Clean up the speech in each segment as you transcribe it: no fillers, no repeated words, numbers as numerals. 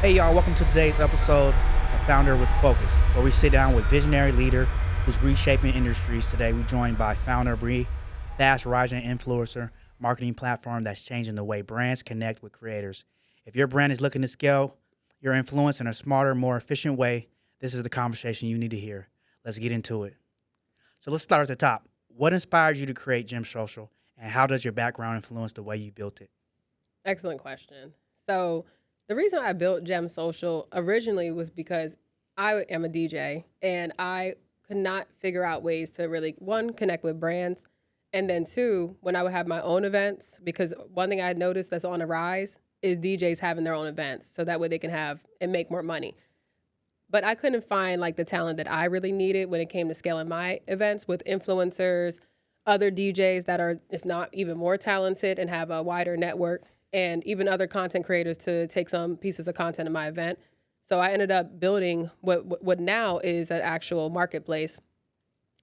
Hey y'all, welcome to today's episode of Founder with Focus, where we sit down with visionary leader who's reshaping industries. Today we're joined by founder Bree, a fast rising influencer marketing platform that's changing the way brands connect with creators. If your brand is looking to scale your influence in a smarter, more efficient way, this is the conversation you need to hear. Let's get into it. So let's start at the top. What inspired you to create Jem Social, and how does your background influence the way you built it? Excellent question. So the reason I built Jem Social originally was because I am a DJ and I could not figure out ways to really, one, connect with brands, and then two, when I would have my own events, because one thing I had noticed that's on the rise is DJs having their own events so that way they can have and make more money. But I couldn't find like the talent that I really needed when it came to scaling my events with influencers, other DJs that are, if not even more talented and have a wider network, and even other content creators to take some pieces of content in my event. So I ended up building what now is an actual marketplace.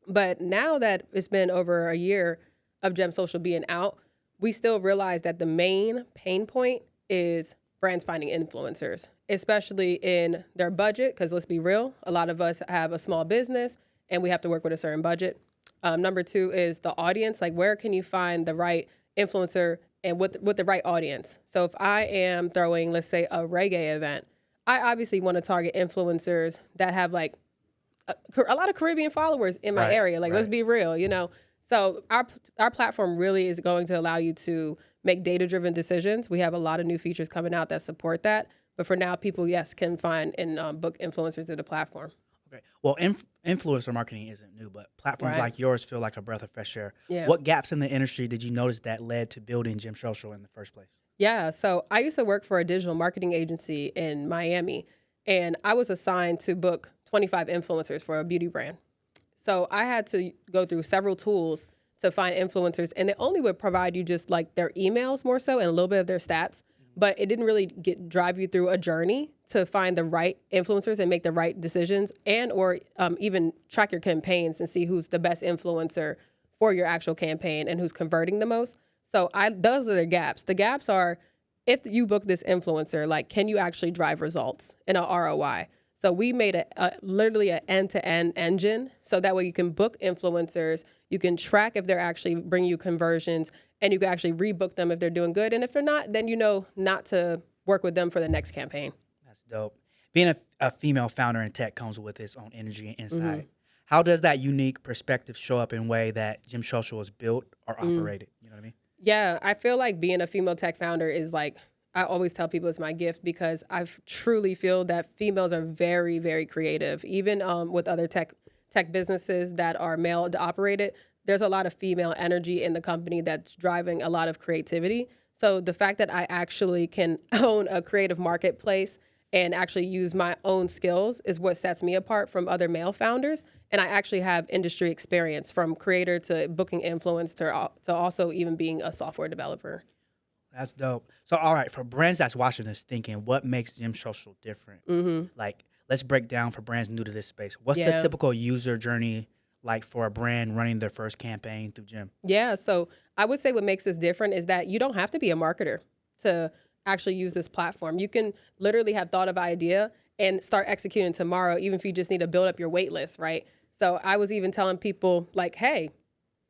But now that it's been over a year of Jem Social being out, we still realize that the main pain point is brands finding influencers, especially in their budget, because let's be real, a lot of us have a small business and we have to work with a certain budget. Number two is the audience, like where can you find the right influencer and with the right audience? So if I am throwing, let's say, a reggae event, I obviously want to target influencers that have like a lot of Caribbean followers in my area. Like, let's be real, you know? So our platform really is going to allow you to make data-driven decisions. We have a lot of new features coming out that support that. But for now, people, yes, can find and book influencers to the platform. Okay. Well, influencer marketing isn't new, but platforms like yours feel like a breath of fresh air. Yeah. What gaps in the industry did you notice that led to building Jem Social in the first place? Yeah, so I used to work for a digital marketing agency in Miami, and I was assigned to book 25 influencers for a beauty brand. So I had to go through several tools to find influencers, and they only would provide you just like their emails more so and a little bit of their stats, but it didn't really drive you through a journey to find the right influencers and make the right decisions, and or even track your campaigns and see who's the best influencer for your actual campaign and who's converting the most. So those are the gaps. The gaps are, if you book this influencer, like, can you actually drive results in a ROI? So we made literally an end-to-end engine, so that way you can book influencers, you can track if they're actually bringing you conversions, and you can actually rebook them if they're doing good. And if they're not, then you know not to work with them for the next campaign. That's dope. Being a female founder in tech comes with its own energy and insight. Mm-hmm. How does that unique perspective show up in a way that Jem Social is built or operated? You know what I mean? Yeah, I feel like being a female tech founder is like, I always tell people it's my gift, because I truly feel that females are very, very creative. Even with other tech businesses that are male operated, there's a lot of female energy in the company that's driving a lot of creativity. So the fact that I actually can own a creative marketplace and actually use my own skills is what sets me apart from other male founders. And I actually have industry experience, from creator to booking influence to also even being a software developer. That's dope. So, all right, for brands that's watching this thinking, what makes Jem Social different? Mm-hmm. Like, let's break down for brands new to this space. What's the typical user journey like for a brand running their first campaign through Jem? Yeah, so I would say what makes this different is that you don't have to be a marketer to actually use this platform. You can literally have thought of an idea and start executing tomorrow, even if you just need to build up your wait list, right? So I was even telling people like, hey,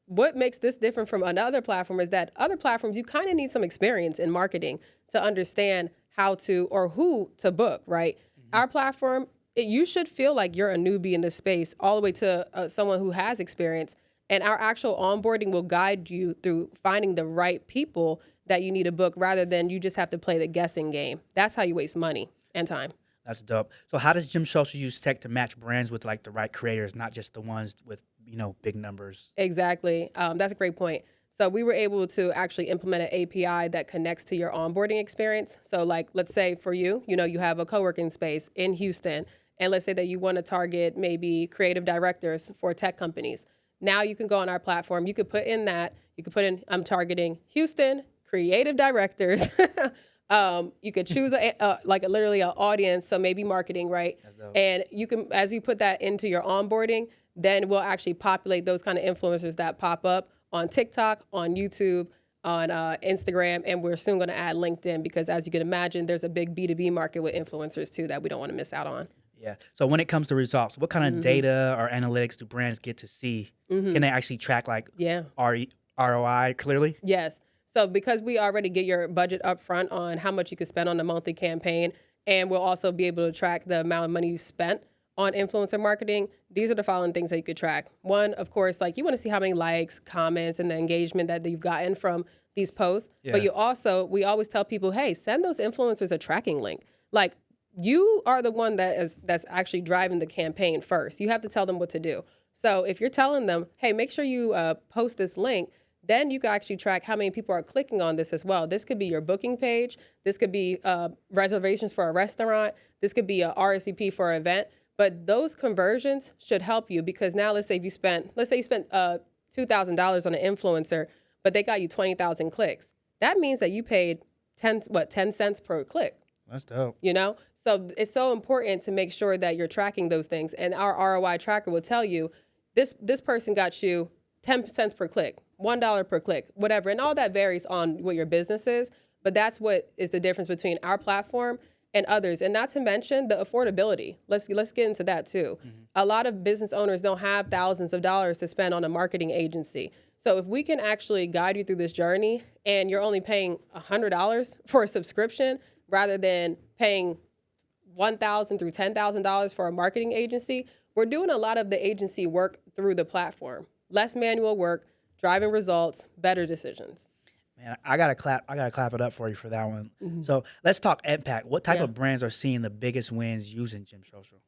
what makes this different from another platform is that other platforms, you kind of need some experience in marketing to understand how to or who to book, right? Mm-hmm. Our platform, you should feel like you're a newbie in this space all the way to someone who has experience. And our actual onboarding will guide you through finding the right people that you need to book, rather than you just have to play the guessing game. That's how you waste money and time. That's dope. So how does Jem Social use tech to match brands with like the right creators, not just the ones with, you know, big numbers? Exactly. That's a great point. So we were able to actually implement an API that connects to your onboarding experience. So like, let's say for you, you know, you have a co-working space in Houston, and let's say that you want to target maybe creative directors for tech companies. Now you can go on our platform. You could put in I'm targeting Houston creative directors. You could choose literally an audience, so maybe marketing, right? And you can, as you put that into your onboarding, then we'll actually populate those kind of influencers that pop up on TikTok, on YouTube, on Instagram, and we're soon going to add LinkedIn because, as you can imagine, there's a big B2B market with influencers too that we don't want to miss out on. Yeah. So when it comes to results, what kind of data or analytics do brands get to see? Can they actually track like Yeah. ROI clearly? Yes. So because we already get your budget up front on how much you could spend on a monthly campaign, and we'll also be able to track the amount of money you spent on influencer marketing, these are the following things that you could track. One, of course, like you want to see how many likes, comments, and the engagement that you've gotten from these posts. Yeah. But we always tell people, hey, send those influencers a tracking link. Like, you are the one that's actually driving the campaign first. You have to tell them what to do. So if you're telling them, hey, make sure you post this link, then you can actually track how many people are clicking on this as well. This could be your booking page. This could be reservations for a restaurant. This could be a RSVP for an event. But those conversions should help you because now let's say you spent $2,000 on an influencer, but they got you 20,000 clicks. That means that you paid 10 cents per click. That's dope. You know? So it's so important to make sure that you're tracking those things. And our ROI tracker will tell you this person got you 10 cents per click, $1 per click, whatever. And all that varies on what your business is. But that's what is the difference between our platform and others. And not to mention the affordability. Let's get into that too. A lot of business owners don't have thousands of dollars to spend on a marketing agency. So if we can actually guide you through this journey and you're only paying $100 for a subscription rather than paying $1,000 through $10,000 for a marketing agency, we're doing a lot of the agency work through the platform. Less manual work, driving results, better decisions. Man, I gotta clap it up for you for that one. So let's talk impact. What type of brands are seeing the biggest wins using Jem Social?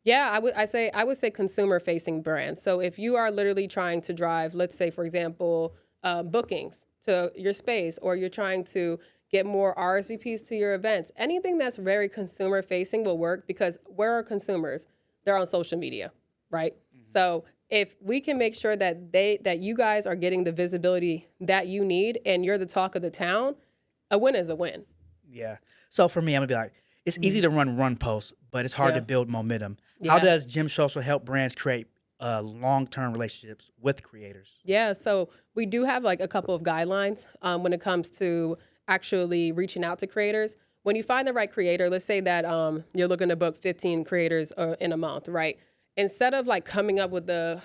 Yeah, I would say consumer facing brands. So if you are literally trying to drive, let's say for example, bookings to your space, or you're trying to get more RSVPs to your events, anything that's very consumer facing will work because where are consumers? They're on social media, right? So if we can make sure that you guys are getting the visibility that you need and you're the talk of the town, a win is a win. Yeah. So for me, I'm gonna be like, it's easy to run posts, but it's hard to build momentum. How does Jem Social help brands create long-term relationships with creators? Yeah, so we do have like a couple of guidelines when it comes to actually reaching out to creators. When you find the right creator, let's say that you're looking to book 15 creators in a month, right? Instead of like coming up with I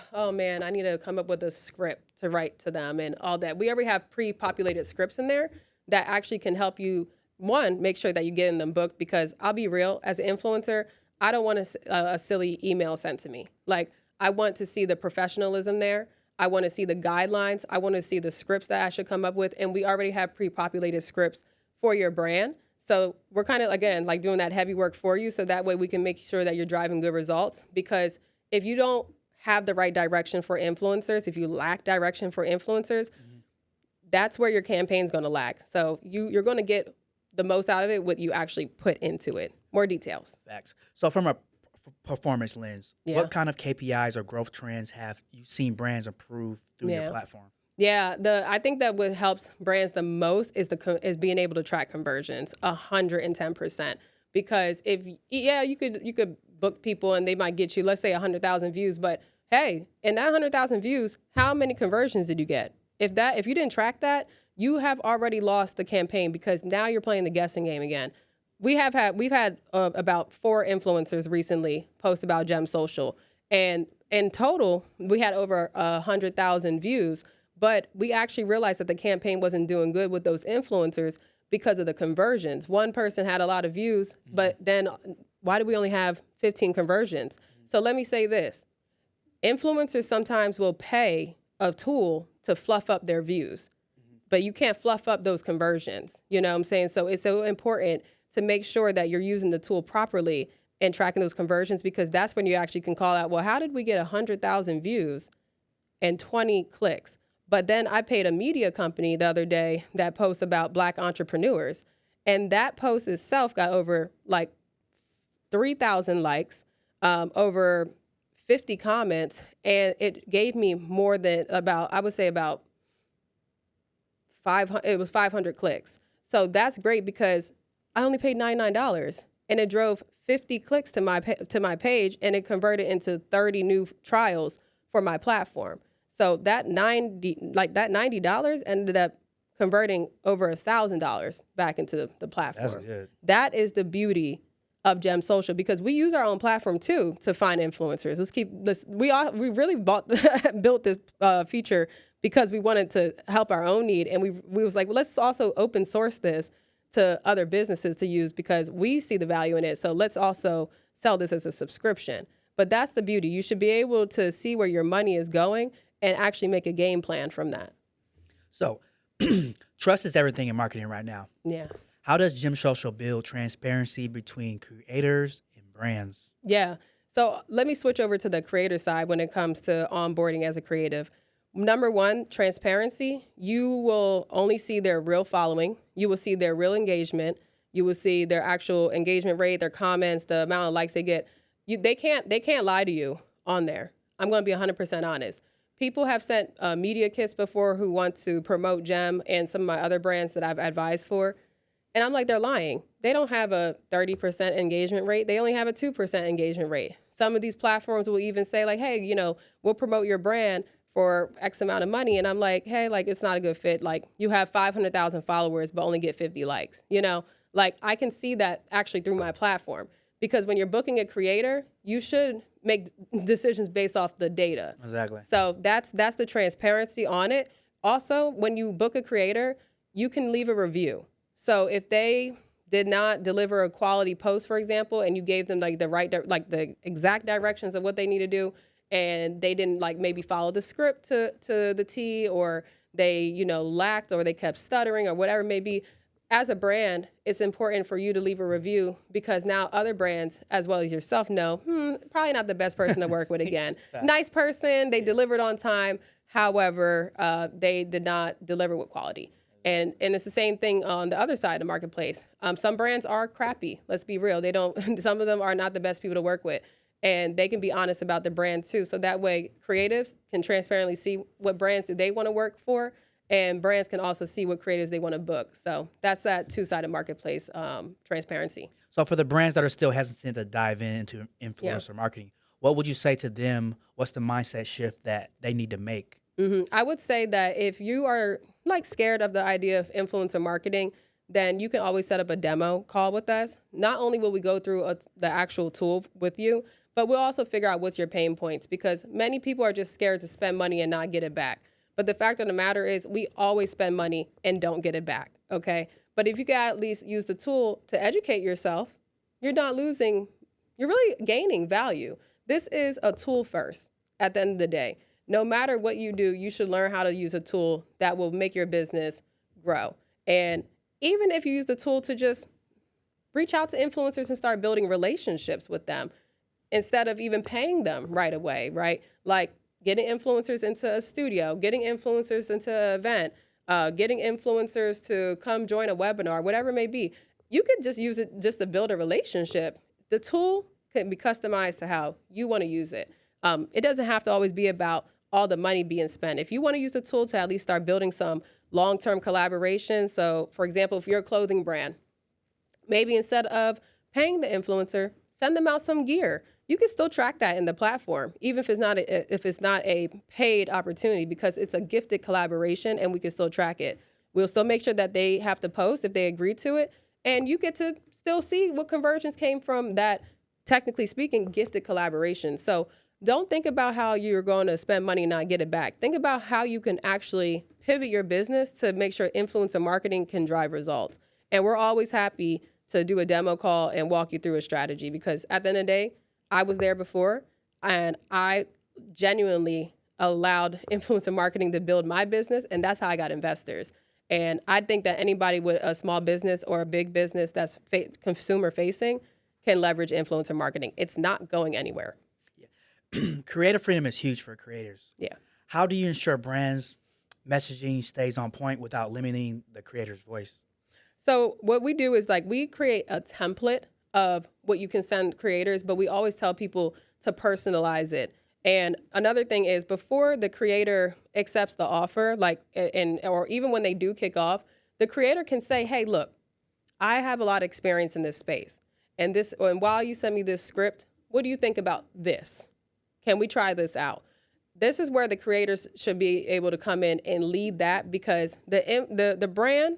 need to come up with a script to write to them and all that, we already have pre-populated scripts in there that actually can help you, one, make sure that you're getting them booked, because I'll be real, as an influencer, I don't want a silly email sent to me. Like, I want to see the professionalism there. I want to see the guidelines. I want to see the scripts that I should come up with. And we already have pre-populated scripts for your brand. So we're kind of, again, like doing that heavy work for you. So that way we can make sure that you're driving good results. Because if you don't have the right direction for influencers, if you lack direction for influencers, that's where your campaign's going to lack. So you're going to get the most out of it what you actually put into it. More details. Facts. So from a performance lens, what kind of KPIs or growth trends have you seen brands improve through your platform? Yeah, I think that what helps brands the most is being able to track conversions 110%. Because you could book people and they might get you, let's say 100,000 views, but hey, in that 100,000 views, how many conversions did you get? If you didn't track that, you have already lost the campaign, because now you're playing the guessing game again. We've had about 4 influencers recently post about Jem Social, and in total we had over 100,000 views. But we actually realized that the campaign wasn't doing good with those influencers because of the conversions. One person had a lot of views, but then why do we only have 15 conversions? So let me say this: influencers sometimes will pay a tool to fluff up their views, but you can't fluff up those conversions. You know what I'm saying? So it's so important to make sure that you're using the tool properly and tracking those conversions, because that's when you actually can call out, well, how did we get 100,000 views and 20 clicks? But then I paid a media company the other day that posts about Black entrepreneurs, and that post itself got over like 3,000 likes, over 50 comments, and it gave me more than about 500 clicks. So that's great because I only paid $99, and it drove 50 clicks to my page, and it converted into 30 new trials for my platform. So that $90 ended up converting over $1,000 back into the platform. That's good. That is the beauty of Jem Social, because we use our own platform too to find influencers. Let's keep this. We really built this feature because we wanted to help our own need, and we was like, well, let's also open source this to other businesses to use because we see the value in it. So let's also sell this as a subscription. But that's the beauty. You should be able to see where your money is going and actually make a game plan from that. So trust is everything in marketing right now. Yes. How does Jem Social build transparency between creators and brands? Yeah. So let me switch over to the creator side when it comes to onboarding as a creative. Number one, transparency. You will only see their real following. You will see their real engagement. You will see their actual engagement rate, their comments, the amount of likes they get. They can't lie to you on there. I'm going to be 100% honest. People have sent media kits before who want to promote Jem and some of my other brands that I've advised for. And I'm like, they're lying. They don't have a 30% engagement rate. They only have a 2% engagement rate. Some of these platforms will even say like, hey, we'll promote your brand for X amount of money. And I'm like, hey, like, it's not a good fit. Like, you have 500,000 followers, but only get 50 likes. Like, I can see that actually through my platform, because when you're booking a creator, you should make decisions based off the data. Exactly. So that's the transparency on it. Also, when you book a creator, you can leave a review. So if they did not deliver a quality post, for example, and you gave them like the exact directions of what they need to do, and they didn't like maybe follow the script to the T, or they, lacked, or they kept stuttering, or whatever it may be, as a brand, it's important for you to leave a review, because now other brands, as well as yourself, know, probably not the best person to work with again. Nice person, they delivered on time. However, they did not deliver with quality. And it's the same thing on the other side of the marketplace. Some brands are crappy. Let's be real. Some of them are not the best people to work with. And they can be honest about the brand too. So that way creatives can transparently see what brands do they want to work for, and brands can also see what creatives they want to book. So that's that two-sided marketplace transparency. So for the brands that are still hesitant to dive into influencer marketing, what would you say to them? What's the mindset shift that they need to make? I would say that if you are like scared of the idea of influencer marketing, then you can always set up a demo call with us. Not only will we go through the actual tool with you, but we'll also figure out what's your pain points, because many people are just scared to spend money and not get it back. But the fact of the matter is we always spend money and don't get it back, okay? But if you can at least use the tool to educate yourself, you're not losing, you're really gaining value. This is a tool first at the end of the day. No matter what you do, you should learn how to use a tool that will make your business grow. And even if you use the tool to just reach out to influencers and start building relationships with them instead of even paying them right away, right? Like getting influencers into a studio, getting influencers into an event, getting influencers to come join a webinar, whatever it may be. You could just use it just to build a relationship. The tool can be customized to how you want to use it. It doesn't have to always be about all the money being spent. If you want to use the tool to at least start building some long-term collaboration. So for example, if you're a clothing brand, maybe instead of paying the influencer, send them out some gear. You can still track that in the platform, even if it's not a paid opportunity, because it's a gifted collaboration and we can still track it. We'll still make sure that they have to post if they agree to it. And you get to still see what conversions came from that, technically speaking, gifted collaboration. So don't think about how you're going to spend money and not get it back. Think about how you can actually pivot your business to make sure influencer marketing can drive results. And we're always happy to do a demo call and walk you through a strategy, because at the end of the day, I was there before and I genuinely allowed influencer marketing to build my business, and that's how I got investors. And I think that anybody with a small business or a big business that's consumer facing can leverage influencer marketing. It's not going anywhere. Creative freedom is huge for creators. Yeah. How do you ensure brands' messaging stays on point without limiting the creator's voice? So what we do is like we create a template of what you can send creators, but we always tell people to personalize it. And another thing is, before the creator accepts the offer, or even when they do kick off, the creator can say, hey, look, I have a lot of experience in this space. And while you send me this script, what do you think about this? Can we try this out? this is where the creators should be able to come in and lead that, because the brand,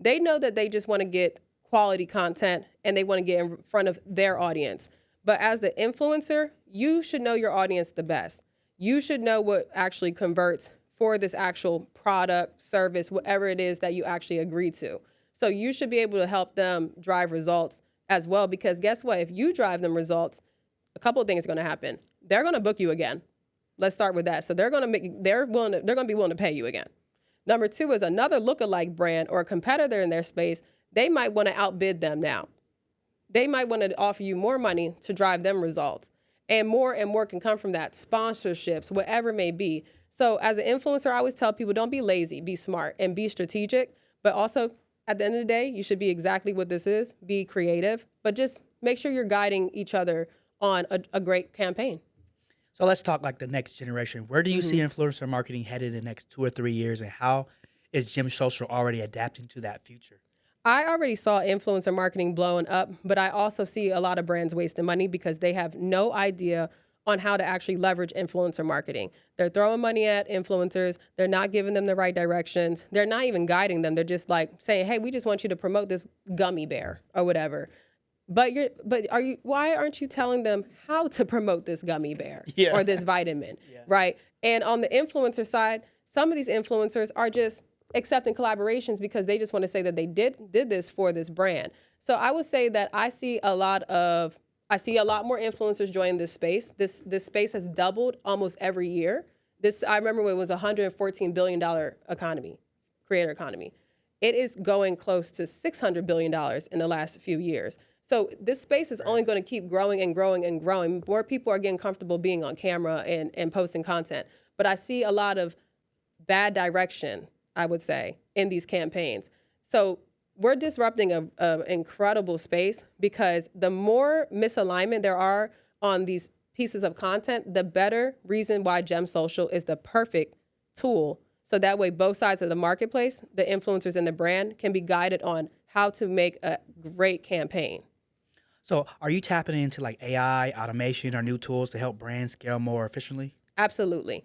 they know that they just want to get quality content and they want to get in front of their audience. But as the influencer, you should know your audience the best. You should know what actually converts for this actual product, service, whatever it is that you actually agree to. So you should be able to help them drive results as well, because guess what? If you drive them results, a couple of things are going to happen. They're going to book you again. Let's start with that. So they're going to be willing to pay you again. Number two is another lookalike brand or a competitor in their space. They might want to outbid them now. They might want to offer you more money to drive them results. And more can come from that. Sponsorships, whatever it may be. So as an influencer, I always tell people, don't be lazy, be smart and be strategic. But also, at the end of the day, you should be exactly what this is, be creative, but just make sure you're guiding each other on a great campaign. So let's talk like the next generation. Where do you see influencer marketing headed in the next 2 or 3 years, and how is Jem Social already adapting to that future? I already saw influencer marketing blowing up, but I also see a lot of brands wasting money because they have no idea on how to actually leverage influencer marketing. They're throwing money at influencers. They're not giving them the right directions. They're not even guiding them. They're just like saying, hey, we just want you to promote this gummy bear or whatever. Why aren't you telling them how to promote this gummy bear or this vitamin, right? And on the influencer side, some of these influencers are just accepting collaborations because they just want to say that they did this for this brand. So I would say that I see a lot more influencers joining this space. This space has doubled almost every year. I remember when it was a $114 billion creator economy. It is going close to $600 billion in the last few years. So this space is only going to keep growing and growing and growing. More people are getting comfortable being on camera and posting content. But I see a lot of bad direction, I would say, in these campaigns. So we're disrupting an incredible space, because the more misalignment there are on these pieces of content, the better reason why Jem Social is the perfect tool. So that way, both sides of the marketplace, the influencers and the brand, can be guided on how to make a great campaign. So are you tapping into like AI, automation, or new tools to help brands scale more efficiently? Absolutely.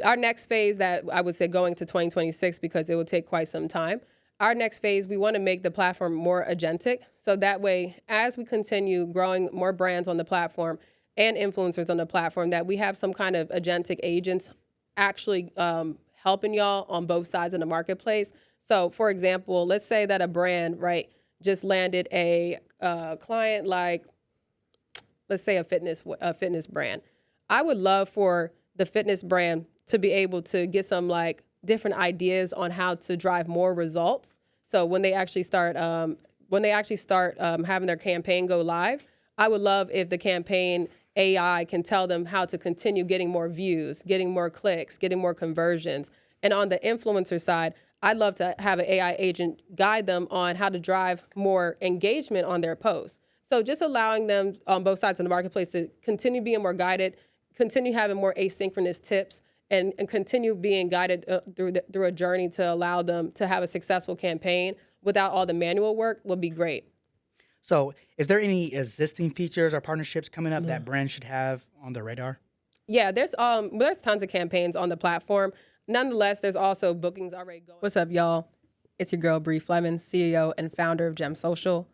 Our next phase, that I would say going to 2026, because it will take quite some time. Our next phase, we want to make the platform more agentic. So that way, as we continue growing more brands on the platform and influencers on the platform, that we have some kind of agentic agents actually helping y'all on both sides of the marketplace. So for example, let's say that a brand, right, just landed a client, like, let's say a fitness brand. I would love for the fitness brand to be able to get some like different ideas on how to drive more results. So when they actually start having their campaign go live, I would love if the campaign AI can tell them how to continue getting more views, getting more clicks, getting more conversions. And on the influencer side, I'd love to have an AI agent guide them on how to drive more engagement on their posts. So just allowing them on both sides of the marketplace to continue being more guided, continue having more asynchronous tips, and continue being guided through a journey to allow them to have a successful campaign without all the manual work would be great. So is there any existing features or partnerships coming up that brands should have on their radar? Yeah, there's tons of campaigns on the platform. Nonetheless, there's also bookings already going. What's up, y'all? It's your girl, Flemings, CEO and founder of Jem Social.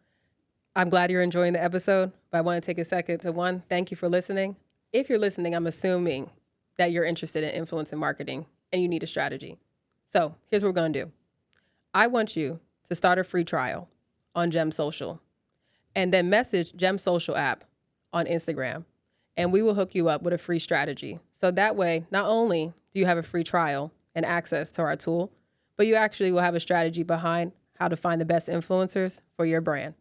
I'm glad you're enjoying the episode, but I want to take a second to thank you for listening. If you're listening, I'm assuming that you're interested in influence and marketing and you need a strategy. So here's what we're going to do. I want you to start a free trial on Jem Social, and then message Jem Social app on Instagram, and we will hook you up with a free strategy. So that way, not only do you have a free trial and access to our tool, but you actually will have a strategy behind how to find the best influencers for your brand.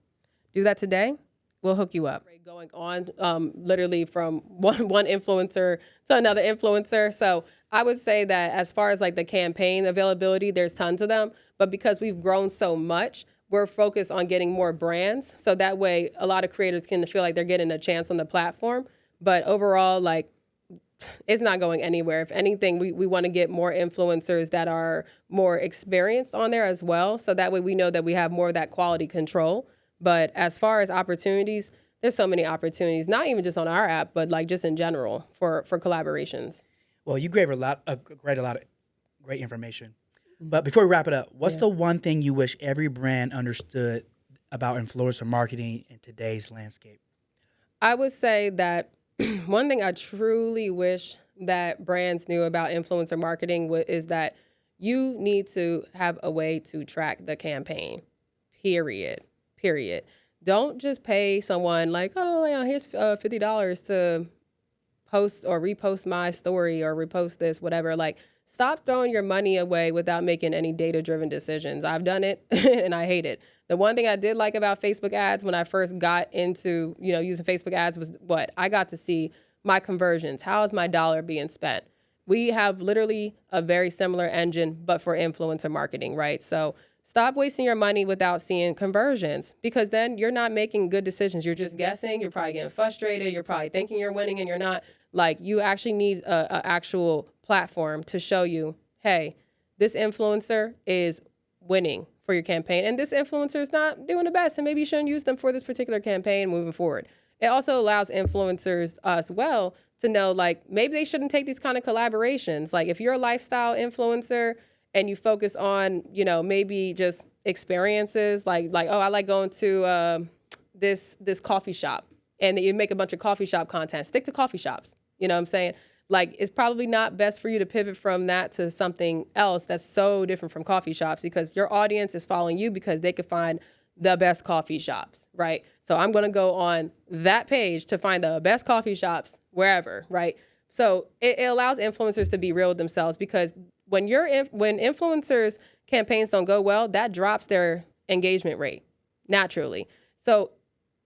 Do that today. We'll hook you up. Going on literally from one influencer to another influencer. So I would say that as far as like the campaign availability, there's tons of them. But because we've grown so much, we're focused on getting more brands. So that way, a lot of creators can feel like they're getting a chance on the platform. But overall, like, it's not going anywhere. If anything, we want to get more influencers that are more experienced on there as well. So that way we know that we have more of that quality control. But as far as opportunities, there's so many opportunities, not even just on our app, but like just in general for collaborations. Well, you gave a lot of great information. But before we wrap it up, what's the one thing you wish every brand understood about influencer marketing in today's landscape? I would say that one thing I truly wish that brands knew about influencer marketing is that you need to have a way to track the campaign. Period. Period. Don't just pay someone like, oh, yeah, here's $50 to post or repost my story or repost this, whatever. Like, stop throwing your money away without making any data-driven decisions. I've done it and I hate it. The one thing I did like about Facebook ads when I first got into, using Facebook ads was what? I got to see my conversions. How is my dollar being spent? We have literally a very similar engine, but for influencer marketing, right? So stop wasting your money without seeing conversions, because then you're not making good decisions. You're just guessing. You're probably getting frustrated. You're probably thinking you're winning and you're not. Like, you actually need a actual platform to show you, hey, this influencer is winning for your campaign, and this influencer is not doing the best, and maybe you shouldn't use them for this particular campaign moving forward. It also allows influencers as well to know, like, maybe they shouldn't take these kind of collaborations. Like, if you're a lifestyle influencer and you focus on, maybe just experiences, like oh, I like going to this coffee shop, and you make a bunch of coffee shop content. Stick to coffee shops. You know what I'm saying? Like, it's probably not best for you to pivot from that to something else that's so different from coffee shops, because your audience is following you because they could find the best coffee shops, right? So I'm going to go on that page to find the best coffee shops wherever, right? So it allows influencers to be real with themselves, because when influencers campaigns don't go well, that drops their engagement rate naturally. So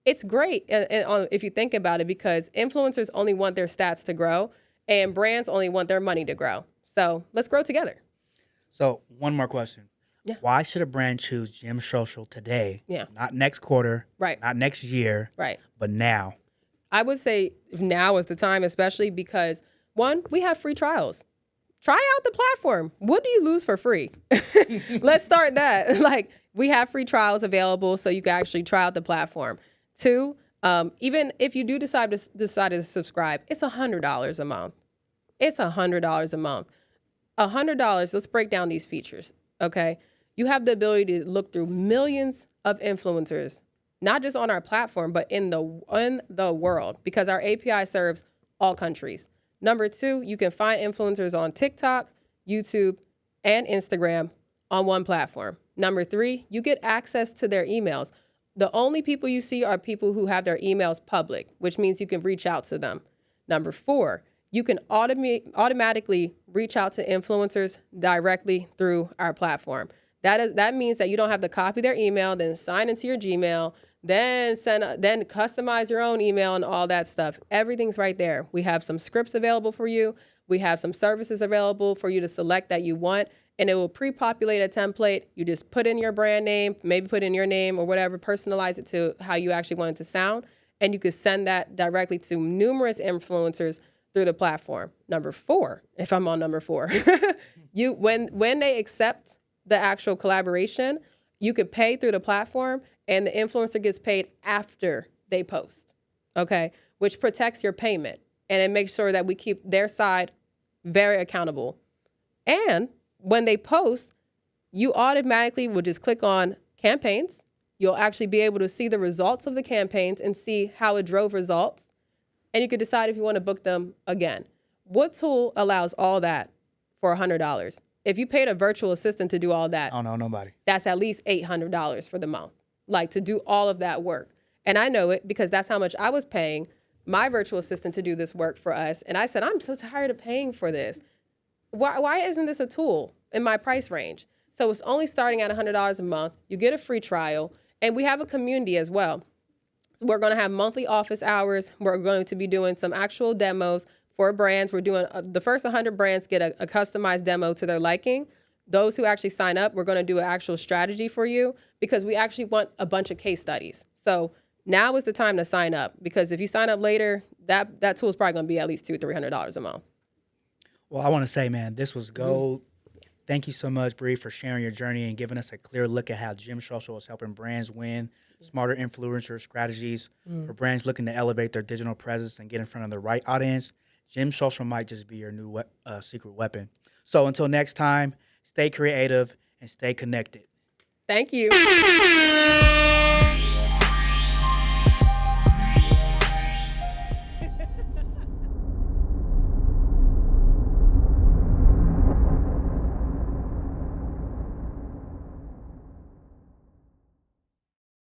it's great if you think about it, because influencers only want their stats to grow and brands only want their money to grow. So let's grow together. So one more question. Yeah. Why should a brand choose Jem Social today? Yeah. Not next quarter. Right. Not next year. Right. But now. I would say now is the time, especially because, one, we have free trials. Try out the platform. What do you lose for free? Let's start that. Like, we have free trials available so you can actually try out the platform. Two, even if you do decide to subscribe, it's $100 a month. It's $100 a month. $100. Let's break down these features. Okay, you have the ability to look through millions of influencers, not just on our platform, but in the world, because our API serves all countries. Number two, you can find influencers on TikTok, YouTube, and Instagram on one platform. Number three, you get access to their emails. The only people you see are people who have their emails public, which means you can reach out to them. Number four, you can automatically reach out to influencers directly through our platform. That means that you don't have to copy their email, then sign into your Gmail, then customize your own email and all that stuff. Everything's right there. We have some scripts available for you. We have some services available for you to select that you want, and it will pre-populate a template. You just put in your brand name, maybe put in your name or whatever, personalize it to how you actually want it to sound, and you could send that directly to numerous influencers through the platform. Number four, if I'm on number four, when they accept the actual collaboration, you could pay through the platform, and the influencer gets paid after they post, okay? Which protects your payment, and it makes sure that we keep their side very accountable. And when they post, you automatically will just click on campaigns. You'll actually be able to see the results of the campaigns and see how it drove results. And you can decide if you want to book them again. What tool allows all that for $100? If you paid a virtual assistant to do all that, I don't know nobody. That's at least $800 for the month, like to do all of that work. And I know it because that's how much I was paying my virtual assistant to do this work for us. And I said, I'm so tired of paying for this. Why isn't this a tool in my price range? So it's only starting at $100 a month. You get a free trial, and we have a community as well. So we're going to have monthly office hours. We're going to be doing some actual demos for brands. We're doing the first 100 brands get a customized demo to their liking. Those who actually sign up, we're going to do an actual strategy for you, because we actually want a bunch of case studies. So now is the time to sign up, because if you sign up later, that tool is probably going to be at least $200-$300 a month. Well, I want to say, man, this was gold. Thank you so much, Bree, for sharing your journey and giving us a clear look at how Jem Social is helping brands win, smarter influencer strategies for brands looking to elevate their digital presence and get in front of the right audience. Jem Social might just be your new secret weapon. So until next time, stay creative and stay connected. Thank you.